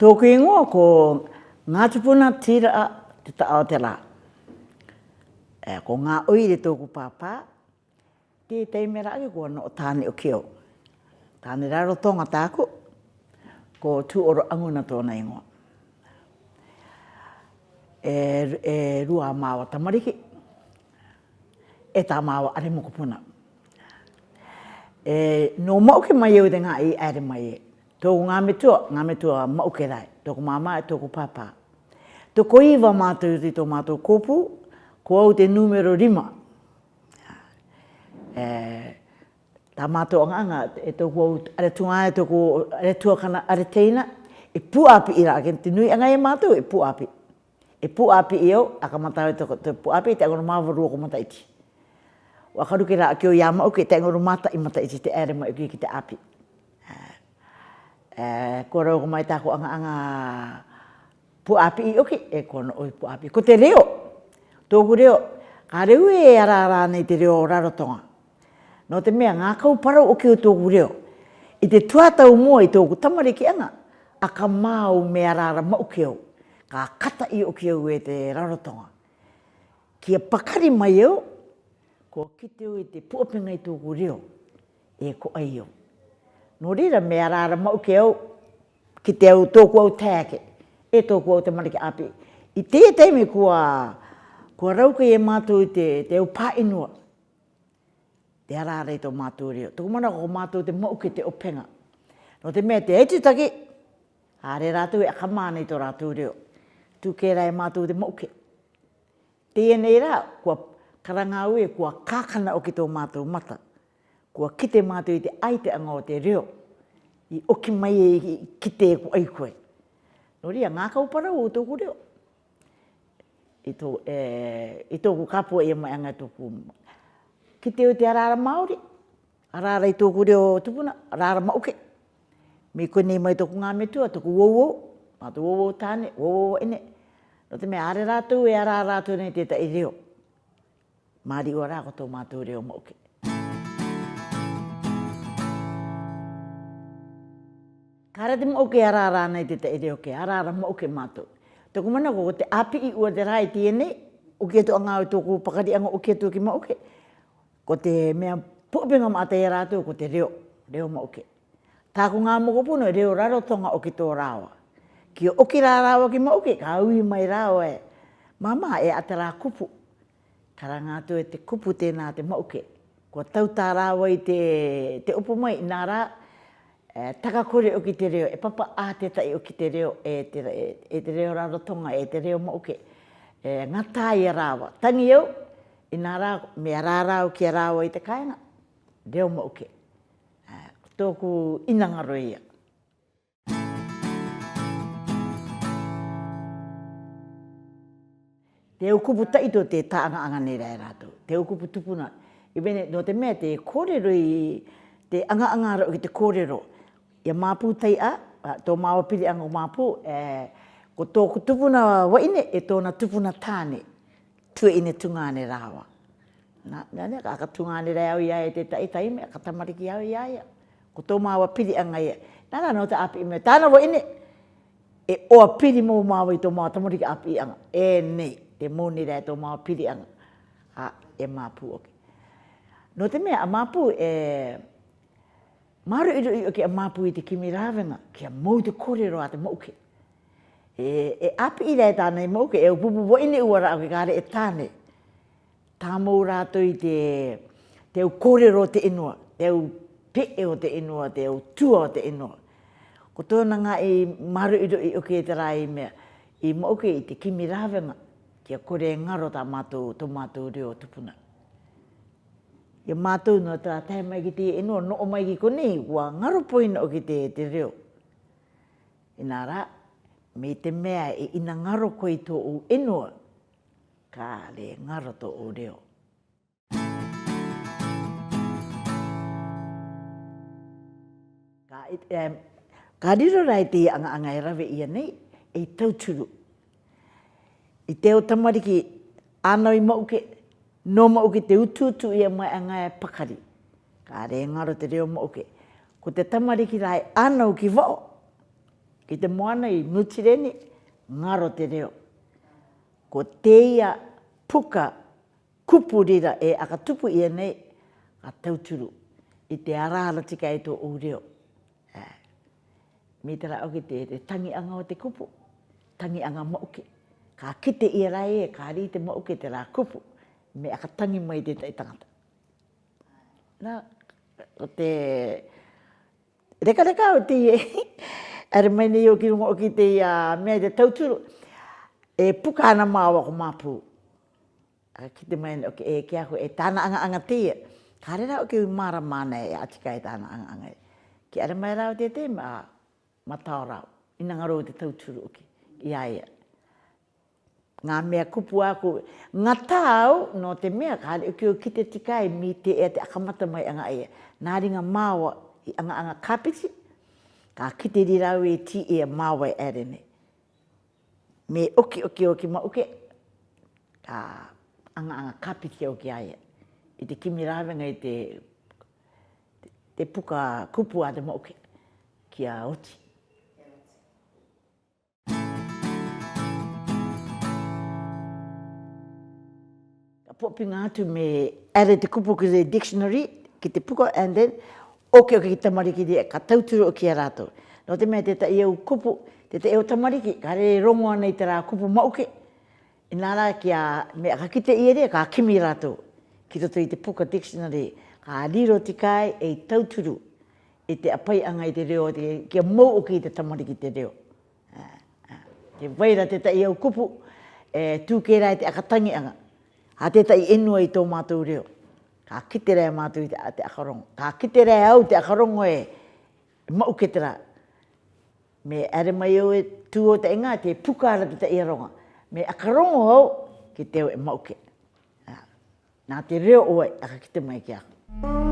Tōku ingoa ko ngā tupuna tira te taao te rā. Ko ngā oire tōku pāpā, te teimera ake kua no o tāne o keo. Tāne raro tonga tāku, ko tūoro anguna tōna ingoa. Rua māua tamariki, tā māua are mokopuna. No mauke mai au te ngā I are mai e. Tōku ngā metua mauke rai, tōku māma e tōku pāpā. Tōku iwa mātou te tō mātou kōpū, ko au te numero 5. Tā mātou anga, e tōku au are tunga e tōku are tuakana are teina, e puapi ira, ke te nui anga e mātou, e puapi. E puapi i au, aka matau e tōku puapi, te angoru māwaru ko mataiti. Wakaruke rā ki o ia mauke, te angoru mata I mataiti, te ere mai ki te api. Ko rau ko mai tāko anga puapi I oki, e kono oi puapi. Ko te reo, tōku reo, ka reu e ara nei te reo rarotonga. No te mea, ngā kau parau oki o tōku reo. I te tuatau mua I tōku tamariki anga, a ka māu me arara mauke au. Ka kata I oki au e te rarotonga. Kia pakari mai au, ko kite au I te puapinga I tōku reo, e ko ai au. No rira me arara mauke au, ki te au tōku au tāke, e tōku au te mariki api. I tētai me kua rauka I mātou I te au pāinua. Te arara I tō mātou reo. Tōku mana ko mātou te mauke te openga. No te mea te eitutaki, hāre rātou e akamāna I tō rātou reo. Tūkera e mātou te mauke. Tēnei rā, kua karangau e kua kākana o ki tō mātou mata. Kua kite mātou I te aite anga o te reo. I oki mai e kite e ku ai koe. No ria, ngā kauparau o tōku reo. I tōku kapua I mai anga tōku. Kite o te arara Māori. Arara I tōku reo tupuna, arara mauke. Me konei mai tōku ngā metua, tōku wouwou. Mātou wouwou tāne, wouwou ene. No te mea are rātou e arara rātou nei te tai reo. Māri o rā ko tō mātou reo mauke. Kāra te mauke arara nei te tai reo ke, arara mauke mātou. Tōku mana ko te api I ua te rai tēnei, o kia tō anga o tōku pakari anga o kia tō ki mauke. Ko te mea puapinga mātai rātou ko te reo, reo mauke. Tāku ngā mokopuno e reo rarotonga o ki tō rāwa. Ki o oki rā rāwa ki mauke, ka ui mai rāwa e. Mama e atara kupu. Kara ngātou e te kupu tēnā te mauke. Ko tau tā rāwa I te upu mai, nā rā, takakore o ki te reo, e papa a te tai o ki te reo, e te reo rarotonga, e te reo mauke. Ngatai e rāwa. Tangi au, I nā rā, mea rārau ki a rāwa I te kāinga, reo mauke. Tōku inangaro ia. Te ukupu taito te tāanga nei rai rātou. Te ukupu tupuna. I bene, no te mea te kōrero te anga o ki te kōrero. Ia māpū tai a, tō māua piri anga o māpū, ko tōku tupuna waine e tōna tupuna tāne. Tue ine tungāne rāwa. Nā ka tungāne rai au ia e te tai mea, ka tamariki au ia ia. Ko tō māua piri anga ia. Nā no te api mea. Tāna waine, e oa piri mō māua I tō māua tamariki api anga. E nei. Te mōni rai tō māua piri anga. E māpū oki. No te mea, a māpū Māru iro ki a māpū I te kimi rāwenga, kia mou te kōrero a te mauke. E api I rai tānei mauke, e upupu waine ua rā ki kāre e tāne. Tā mou rātou I te au kōrero o te inua, te au pe'e o te inua, te au tua o te inua. Ko tōna ngā māru iro I oki e te rai mea, I mauke I te kimi rāwenga, kia kore ngaro tā mātou, tō mātou reo tupuna. Ia mātou no tā tai mai ki te inua, no o mai ki konei, ua ngaro poina o ki te reo. Inā rā, me te mea e ina ngaro koe tō o inua, ka le ngaro tō o reo. Ka riro rai te anga e rawe ia nei, e tauturu. I te o tamariki, ānau I mauke, no mauke te ututu ia mai anga e pakari. Ka re ngaro te reo mauke. Ko te tamariki rai anau ki wao. Ki te moana I mutireni, ngaro te reo. Ko teia puka kupurira e akatupu ia nei, ka tauturu I te arara tika e tō o reo. Me te rao ki te tangi anga o te kupu, tangi anga mauke. Ka kite ia rai e, ka ri te mauke te rā kupu, me aka tangi mai te tangata. Nā, o te reka o te are mai nei o ki rungo o ki te mea te tauturu, e puka ana māua ko māpū. Ki te mai o e ki ako e tāna anga tia, ka re rao ki mara mana e atika e tāna anga. Ki are mai rao te matao rao, ina ngaro te tauturu o ki, I aia. Ngā mea kupu aku, ngā tāu no te mea ka hale o ki te tikai mi te e te akamata mai anga ia. Nā ringa māua I anga kapiti, ka kite ri rau e ti e māua e arene. Me oki mauke, ka anga kapiti o ki aia. I te kimi rāwenga I te puka kupu a te mauke, ki a oti. Popinga atu me are te kupu ki te dictionary, ki te puka, and then oki ki tamariki te ka tauturu o ki a rātou. No te mea te ta iau kupu, te ta iau tamariki, ka re rongoa nei te rā kupu mauke. I nā rā ki a mea ka kite ia rea, ka kimi rātou. Ki toto I te puka dictionary, ka riro tikai e tauturu. I te apai anga I te reo, ki a mau o ki te tamariki te reo. Te waira te ta iau kupu, tūkera I te akatangi anga. Ha te tai enua I tō mātou reo. Ka kite rea mātou I te akarongo. Ka kite rea au te akarongo e mauke te rā. Me are mai au e tū o te inga, te pukara te tai aronga. Me akarongo au, ki te au e mauke. Nā te reo oe, aka kite mai ki ako.